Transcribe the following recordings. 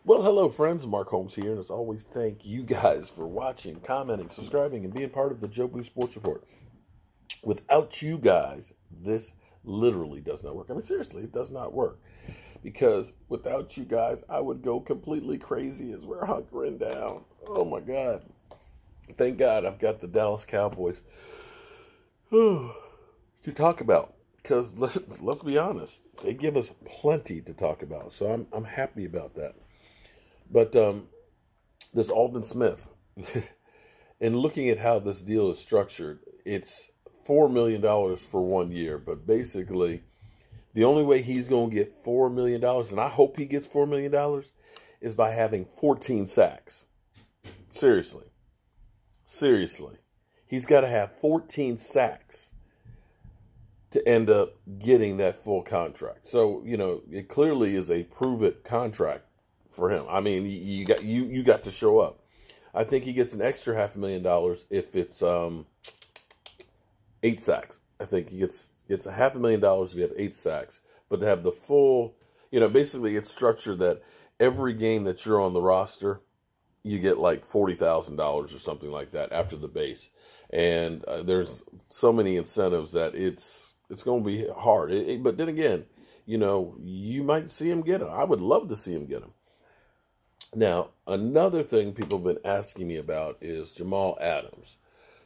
Well, hello, friends. Mark Holmes here, and as always, thank you guys for watching, commenting, subscribing, and being part of the Joe Boo Sports Report. Without you guys, this literally does not work. I mean, seriously, it does not work. Because without you guys, I would go completely crazy as we're hunkering down. Oh, my God. Thank God I've got the Dallas Cowboys to talk about. Because let's be honest, they give us plenty to talk about. So I'm happy about that. But this Aldon Smith, and looking at how this deal is structured, it's $4 million for 1 year. But basically, the only way he's going to get $4 million, and I hope he gets $4 million, is by having 14 sacks. Seriously. Seriously. He's got to have 14 sacks to end up getting that full contract. So, you know, it clearly is a prove-it contract for him. I mean, you got to show up. I think he gets an extra $500,000 if it's 8 sacks. I think he gets $500,000 if you have 8 sacks. But to have the full, you know, basically it's structured that every game that you're on the roster, you get like $40,000 or something like that after the base. And there's so many incentives that it's going to be hard. But then again, you know, you might see him get them. I would love to see him get them. Now, another thing people have been asking me about is Jamal Adams.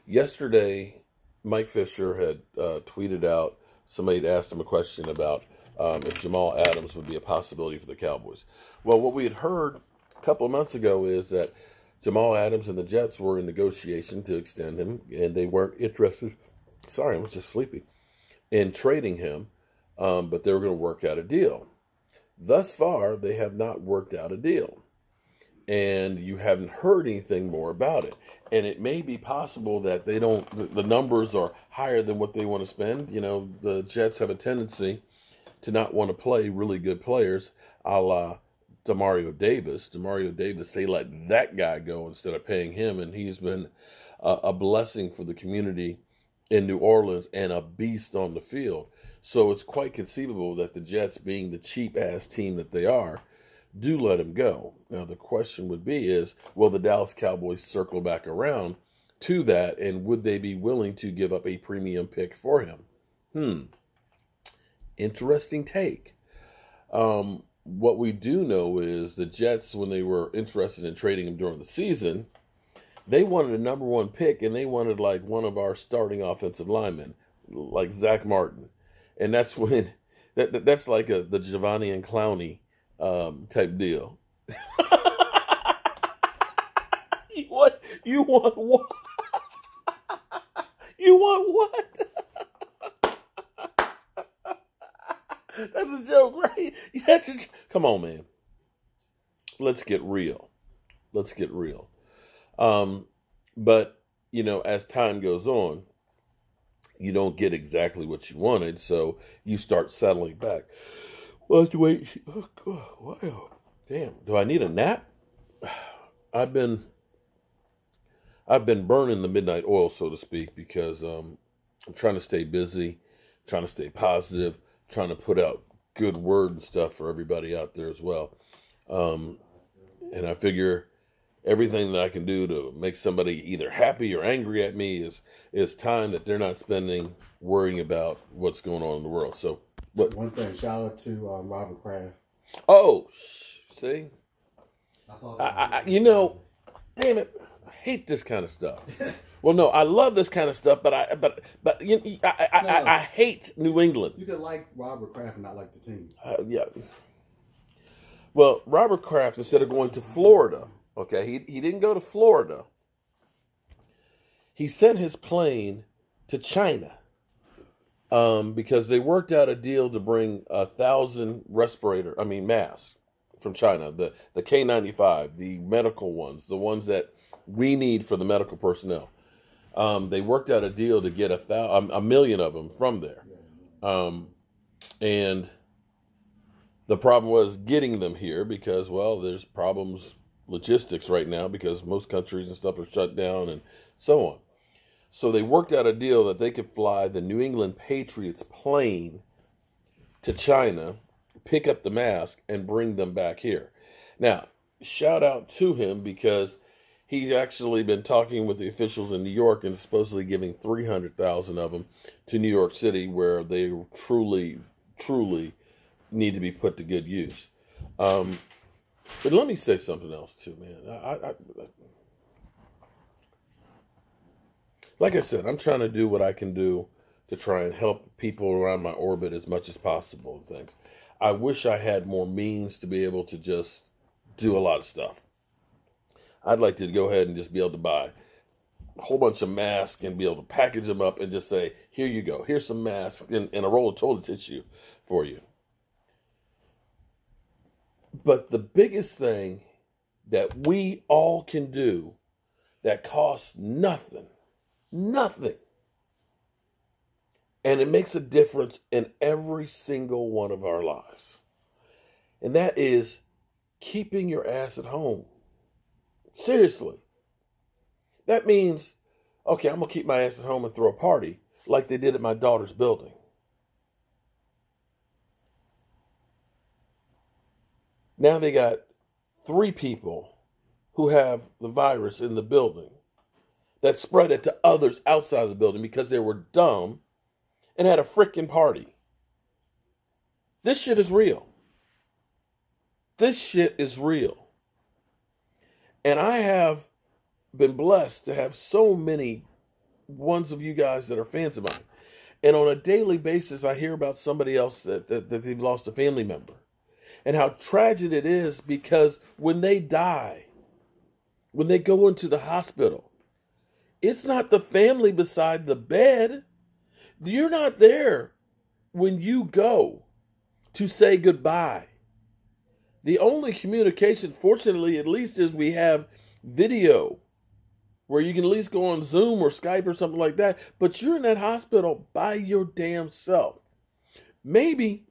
Yesterday, Mike Fisher had tweeted out, somebody had asked him a question about if Jamal Adams would be a possibility for the Cowboys. Well, what we had heard a couple of months ago is that Jamal Adams and the Jets were in negotiation to extend him, and they weren't interested. Sorry, I was just sleepy. In trading him, but they were going to work out a deal. Thus far, they have not worked out a deal. And you haven't heard anything more about it. And it may be possible that they don't, the numbers are higher than what they want to spend. You know, the Jets have a tendency to not want to play really good players, a la Demario Davis. Demario Davis, they let that guy go instead of paying him, and he's been a blessing for the community in New Orleans and a beast on the field. So it's quite conceivable that the Jets, being the cheap-ass team that they are, do let him go. Now, the question would be is, will the Dallas Cowboys circle back around to that, and would they be willing to give up a premium pick for him? Interesting take. What we do know is the Jets, when they were interested in trading him during the season, they wanted a number 1 pick, and they wanted like one of our starting offensive linemen, like Zach Martin. And that's when, that's like the Giovanni and Clowney type deal. You want what? You want what? That's a joke, right? Come on, man. Let's get real. Let's get real. But, you know, as time goes on, you don't get exactly what you wanted, so you start settling back. Well, have to wait. Oh, God, wow. Damn. Do I need a nap? I've been burning the midnight oil, so to speak, because I'm trying to stay busy, trying to stay positive, trying to put out good word and stuff for everybody out there as well. And I figure everything that I can do to make somebody either happy or angry at me is time that they're not spending worrying about what's going on in the world. So, what? One thing, shout out to Robert Kraft. Oh, see? You know, damn it, I hate this kind of stuff. Well, no, I love this kind of stuff, but I hate New England. You could like Robert Kraft and not like the team. Yeah. Well, Robert Kraft, instead of going to Florida, okay, he didn't go to Florida. He sent his plane to China. Because they worked out a deal to bring 1,000 masks from China, the K95, the medical ones, the ones that we need for the medical personnel. They worked out a deal to get a million of them from there. And the problem was getting them here because, well, there's problems, logistics right now because most countries and stuff are shut down and so on. So they worked out a deal that they could fly the New England Patriots plane to China, pick up the mask, and bring them back here. Now, shout out to him because he's actually been talking with the officials in New York and supposedly giving 300,000 of them to New York City, where they truly, truly need to be put to good use. But let me say something else too, man. Like I said, I'm trying to do what I can do to try and help people around my orbit as much as possible and things. I wish I had more means to be able to just do a lot of stuff. I'd like to go ahead and just be able to buy a whole bunch of masks and be able to package them up and just say, here you go. Here's some masks and a roll of toilet tissue for you. But the biggest thing that we all can do that costs nothing, and it makes a difference in every single one of our lives, and that is keeping your ass at home. Seriously. That means, okay, I'm going to keep my ass at home and throw a party like they did at my daughter's building. Now they got 3 people who have the virus in the building that spread it to others outside of the building because they were dumb and had a freaking party. This shit is real. This shit is real. And I have been blessed to have so many ones of you guys that are fans of mine. And on a daily basis, I hear about somebody else that they've lost a family member. And how tragic it is, because when they die, when they go into the hospital, it's not the family beside the bed. You're not there when you go to say goodbye. The only communication, fortunately, at least, is we have video where you can at least go on Zoom or Skype or something like that. But you're in that hospital by your damn self. Maybe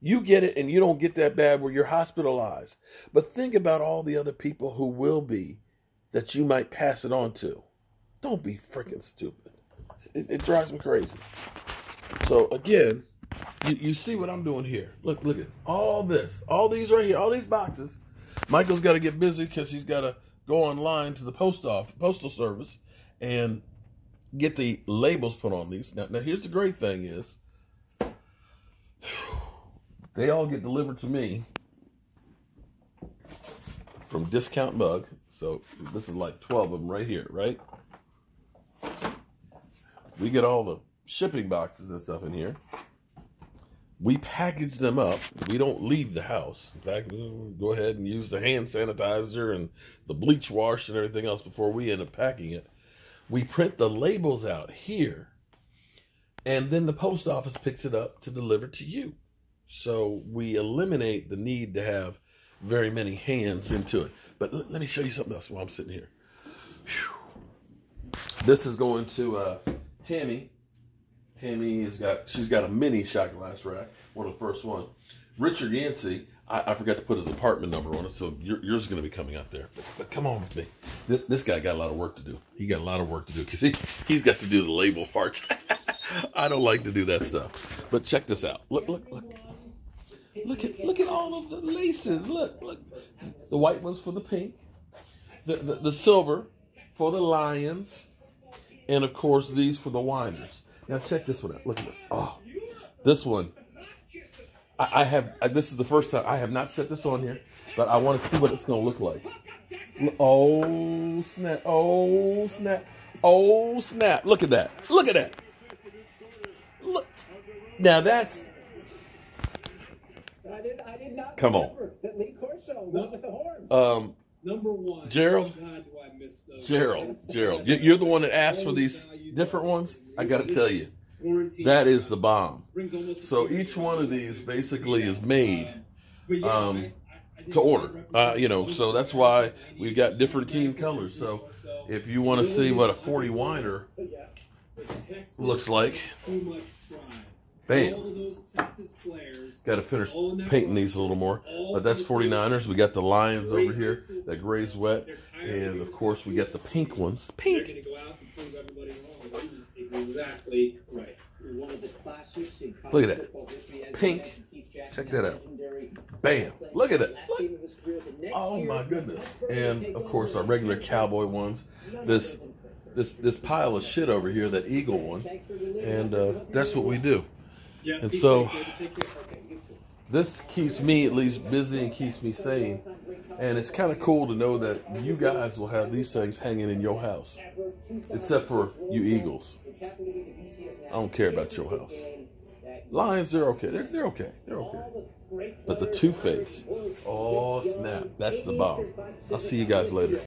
you get it and you don't get that bad where you're hospitalized. But think about all the other people who will be, that you might pass it on to. Don't be freaking stupid. It drives me crazy. So again, you see what I'm doing here. Look at all this. All these right here. All these boxes. Michael's got to get busy because he's got to go online to the postal service and get the labels put on these. Now here's the great thing is, they all get delivered to me from Discount Mug. So this is like 12 of them right here, right? We get all the shipping boxes and stuff in here. We package them up. We don't leave the house. In fact, we'll go ahead and use the hand sanitizer and the bleach wash and everything else before we end up packing it. We print the labels out here, and then the post office picks it up to deliver to you. So we eliminate the need to have very many hands into it. But let me show you something else while I'm sitting here. Whew. This is going to Tammy. Tammy she's got a mini shot glass rack, one of the first one. Richard Yancey, I forgot to put his apartment number on it, so yours is going to be coming out there. But come on with me. This guy got a lot of work to do. He got a lot of work to do because he's got to do the label parts. I don't like to do that stuff. But check this out. Look at all of the laces. Look. The white ones for the pink, the silver for the lions, and of course these for the whiners. Now check this one out. Look at this. Oh, this one. This is the first time I have not set this on here, but I want to see what it's going to look like. Oh snap! Oh snap! Oh snap! Look at that! Look at that! Look. Now that's. I did not. Come on. That Lee Corso went with the horns. Number one. Gerald. God, do I miss those. Gerald. You're the one that asked for these different ones. I got to tell you, that is the bomb. So each one of these basically is made to order. So that's why we've got different team colors. So if you want to see what a 40 whiner looks like, bam. Got to finish painting these a little more. But that's 49ers. We got the Lions over here. That gray's wet. And, of course, we got the pink ones. Pink. Exactly right. Look at that. Pink. Check that out. Bam. Look at it. Look. Oh my goodness. And of course our regular Cowboy ones. This pile of shit over here, that Eagle one. And that's what we do. And so this keeps me at least busy and keeps me sane. And it's kind of cool to know that you guys will have these things hanging in your house. Except for you Eagles. I don't care about your house. Lions, they're okay. They're okay. They're okay. But the Two-Face, oh snap, that's the bomb. I'll see you guys later.